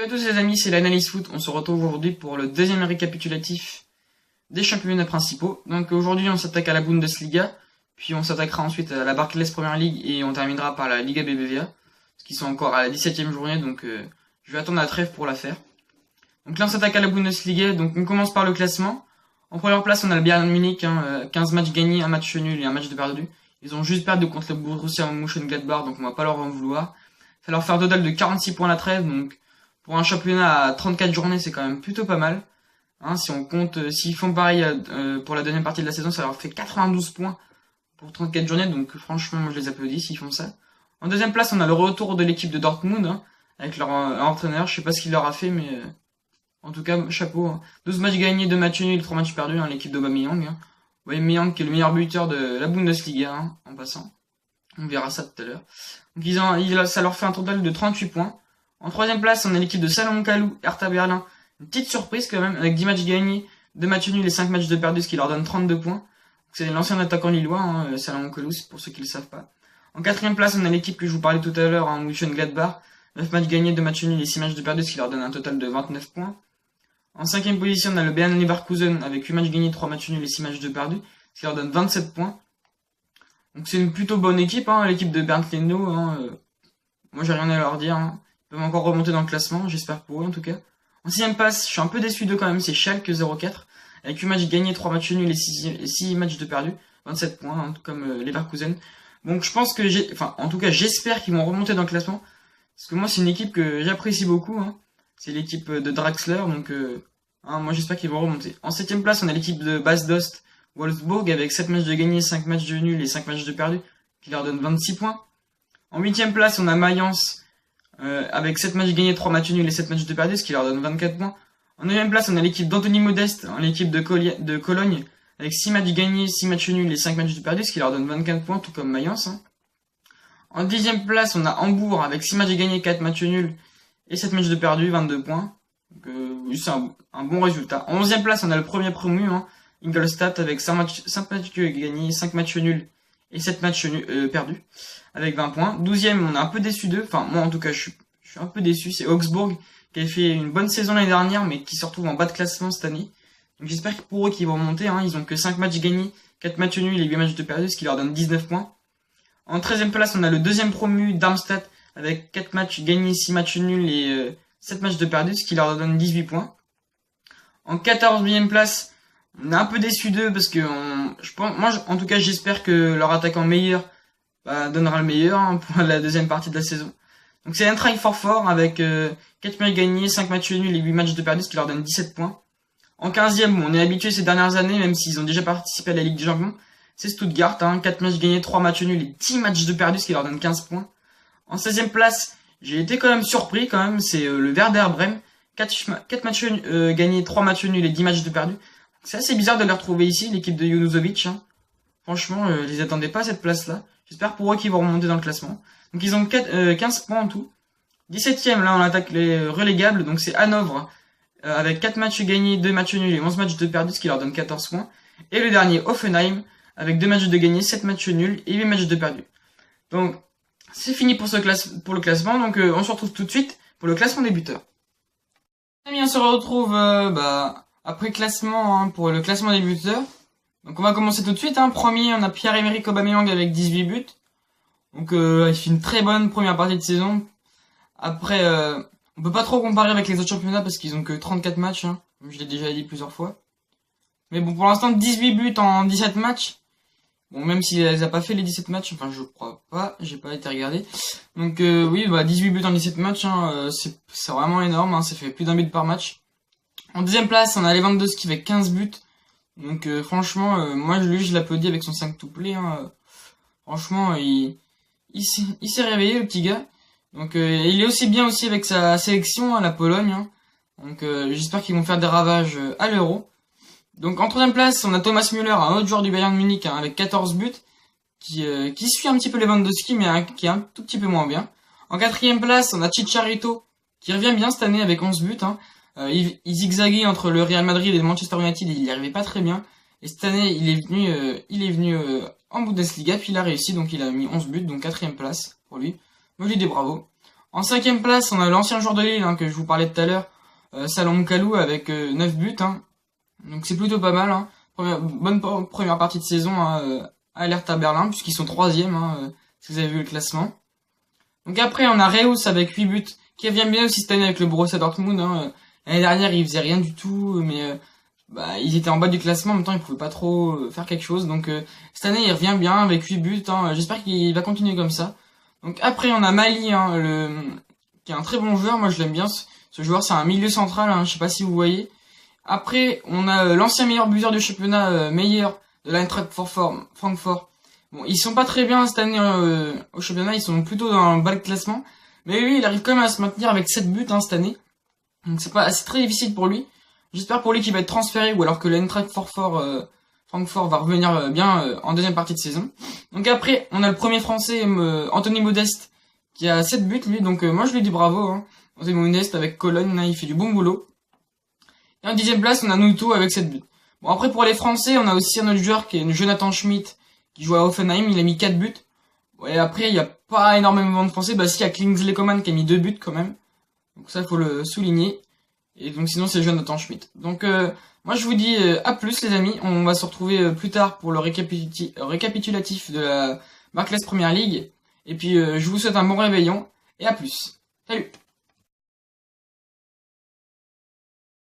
Salut à tous les amis, c'est l'Analyse Foot. On se retrouve aujourd'hui pour le deuxième récapitulatif des championnats principaux. Donc aujourd'hui on s'attaque à la Bundesliga, puis on s'attaquera ensuite à la Barclays Premier League et on terminera par la Liga BBVA, parce qu'ils sont encore à la 17e journée, donc je vais attendre la trêve pour la faire. Donc là on s'attaque à la Bundesliga, donc on commence par le classement. En première place on a le Bayern Munich, 15 matchs gagnés, un match nul et un match de perdu. Ils ont juste perdu contre le Borussia Mönchengladbach, donc on va pas leur en vouloir. Ça leur fait un total de 46 points à la trêve, donc pour un championnat à 34 journées, c'est quand même plutôt pas mal. Si on compte, s'ils font pareil pour la deuxième partie de la saison, ça leur fait 92 points pour 34 journées. Donc franchement, moi je les applaudis s'ils font ça. En deuxième place, on a le retour de l'équipe de Dortmund, avec leur entraîneur. Je sais pas ce qu'il leur a fait, mais en tout cas, chapeau. 12 matchs gagnés, 2 matchs nuls, 3 matchs perdus, l'équipe d'Aubameyang. Aubameyang qui est le meilleur buteur de la Bundesliga, en passant. On verra ça tout à l'heure. Donc ça leur fait un total de 38 points. En troisième place, on a l'équipe de Salomon Kalou, Hertha Berlin. Une petite surprise quand même, avec 10 matchs gagnés, 2 matchs nuls et 5 matchs de perdus, ce qui leur donne 32 points. C'est l'ancien attaquant lillois, Salomon Kalou, c'est pour ceux qui le savent pas. En quatrième place, on a l'équipe que je vous parlais tout à l'heure, Mönchengladbach. 9 matchs gagnés, 2 matchs nuls et 6 matchs de perdus, ce qui leur donne un total de 29 points. En cinquième position, on a le Bayer Leverkusen, avec 8 matchs gagnés, 3 matchs nuls et 6 matchs de perdus, ce qui leur donne 27 points. Donc c'est une plutôt bonne équipe, l'équipe de Bernd Leno. Moi j'ai rien à leur dire. Ils peuvent encore remonter dans le classement, j'espère pour eux en tout cas. En sixième place, je suis un peu déçu d'eux quand même, c'est Schalke 04, avec 8 matchs gagnés, 3 matchs nuls et 6 matchs de perdus, 27 points, comme Leverkusen. Donc je pense que en tout cas j'espère qu'ils vont remonter dans le classement, parce que moi c'est une équipe que j'apprécie beaucoup, c'est l'équipe de Draxler, donc moi j'espère qu'ils vont remonter. En septième place, on a l'équipe de Bas Dost Wolfsburg, avec 7 matchs de gagnés, 5 matchs de nuls et 5 matchs de perdus, qui leur donnent 26 points. En huitième place, on a Mayence, avec 7 matchs gagnés, 3 matchs nuls et 7 matchs de perdus, ce qui leur donne 24 points. En 9ème place, on a l'équipe d'Anthony Modeste, l'équipe de Cologne, avec 6 matchs gagnés, 6 matchs nuls et 5 matchs de perdus, ce qui leur donne 24 points, tout comme Mayence. En 10ème place, on a Hambourg, avec 6 matchs gagnés, 4 matchs nuls et 7 matchs de perdus, 22 points. Donc oui, c'est un bon résultat. En 11ème place, on a le premier promu, Ingolstadt, avec 5 matchs gagnés, 5 matchs nuls et 7 matchs perdus, avec 20 points. 12ème, on est un peu déçu d'eux. Enfin, moi, en tout cas, je suis un peu déçu. C'est Augsbourg, qui a fait une bonne saison l'année dernière, mais qui se retrouve en bas de classement cette année. Donc, j'espère que pour eux qu'ils vont monter, Ils ont que 5 matchs gagnés, 4 matchs nuls et 8 matchs de perdus, ce qui leur donne 19 points. En 13ème place, on a le deuxième promu, Darmstadt, avec 4 matchs gagnés, 6 matchs nuls et 7 matchs de perdus, ce qui leur donne 18 points. En 14e place, on est un peu déçu d'eux parce que en tout cas, j'espère que leur attaquant meilleur donnera le meilleur pour la deuxième partie de la saison. Donc c'est Eintracht Francfort avec 4 matchs gagnés, 5 matchs nuls et 8 matchs de perdus, ce qui leur donne 17 points. En 15e, on est habitué ces dernières années, même s'ils ont déjà participé à la Ligue des Champions, c'est Stuttgart, 4 matchs gagnés, 3 matchs nuls et 10 matchs de perdus, ce qui leur donne 15 points. En 16e place, j'ai été quand même surpris c'est le Werder Bremen, 4 matchs gagnés, 3 matchs nuls et 10 matchs de perdus. C'est assez bizarre de les retrouver ici, l'équipe de Junuzovic. Franchement, je les attendais pas à cette place-là. J'espère pour eux qu'ils vont remonter dans le classement. Donc ils ont 15 points en tout. 17ème, là on attaque les relégables, donc c'est Hanovre, avec 4 matchs gagnés, 2 matchs nuls et 11 matchs de perdus, ce qui leur donne 14 points. Et le dernier, Hoffenheim, avec 2 matchs de gagnés, 7 matchs nuls et 8 matchs de perdus. Donc c'est fini pour le classement, donc on se retrouve tout de suite pour le classement des buteurs. Les amis, on se retrouve après classement pour le classement des buteurs. Donc on va commencer tout de suite. Premier, on a Pierre-Emerick Aubameyang avec 18 buts. Donc il fait une très bonne première partie de saison. Après, on peut pas trop comparer avec les autres championnats parce qu'ils ont que 34 matchs, comme je l'ai déjà dit plusieurs fois. Mais bon, pour l'instant, 18 buts en 17 matchs. Bon, même s'il les a pas fait les 17 matchs, enfin je crois pas, j'ai pas été regardé. Donc oui, 18 buts en 17 matchs, c'est vraiment énorme, ça fait plus d'un but par match. En deuxième place, on a Lewandowski avec 15 buts. Donc franchement, moi je l'applaudis avec son 5 to play. Franchement, il s'est réveillé le petit gars. Donc il est aussi bien aussi avec sa sélection, la Pologne. Donc j'espère qu'ils vont faire des ravages à l'Euro. Donc en troisième place, on a Thomas Müller, un autre joueur du Bayern Munich, avec 14 buts, qui suit un petit peu Lewandowski, mais qui est un tout petit peu moins bien. En quatrième place, on a Chicharito, qui revient bien cette année avec 11 buts. Il zigzaguait entre le Real Madrid et le Manchester United, et il y arrivait pas très bien. Et cette année, il est venu en Bundesliga, puis il a réussi, donc il a mis 11 buts, donc quatrième place pour lui. Moi, je lui dis bravo. En cinquième place, on a l'ancien joueur de Lille, hein, que je vous parlais tout à l'heure, Salomon Kalou, avec 9 buts. Hein. Donc c'est plutôt pas mal. Hein. Bonne première partie de saison à l'Hertha Berlin, puisqu'ils sont troisième, si vous avez vu le classement. Donc après, on a Reus avec 8 buts, qui revient bien aussi cette année avec le Borussia Dortmund. Hein. L'année dernière, ils faisaient rien du tout, mais ils étaient en bas du classement, en même temps, ils pouvaient pas trop faire quelque chose. Donc cette année, il revient bien avec 8 buts. Hein. J'espère qu'il va continuer comme ça. Donc après, on a Mali, hein, qui est un très bon joueur. Moi, je l'aime bien. Ce joueur, c'est un milieu central. Hein, je sais pas si vous voyez. Après, on a l'ancien meilleur buteur du championnat, Meyer, de l'Eintracht Francfort. Bon, ils sont pas très bien cette année au championnat. Ils sont plutôt dans le bas de classement. Mais lui, il arrive quand même à se maintenir avec 7 buts cette année. Donc c'est très difficile pour lui. J'espère pour lui qu'il va être transféré ou alors que l'Eintracht Francfort va revenir bien en deuxième partie de saison. Donc après, on a le premier français, Anthony Modeste, qui a 7 buts, lui. Donc moi, je lui dis bravo. Hein. Anthony Modeste avec Cologne, là, il fait du bon boulot. Et en 10e place, on a Nuto avec 7 buts. Bon, après, pour les Français, on a aussi un autre joueur qui est Jonathan Schmidt, qui joue à Hoffenheim. Il a mis 4 buts. Ouais, après, il n'y a pas énormément de Français. Bah si, il y a Kingsley Coman qui a mis 2 buts quand même. Donc ça, il faut le souligner. Et donc sinon, c'est Jonathan Schmidt. Donc moi, je vous dis à plus, les amis. On va se retrouver plus tard pour le récapitulatif de la Barclays Premier League. Et puis, je vous souhaite un bon réveillon. Et à plus. Salut!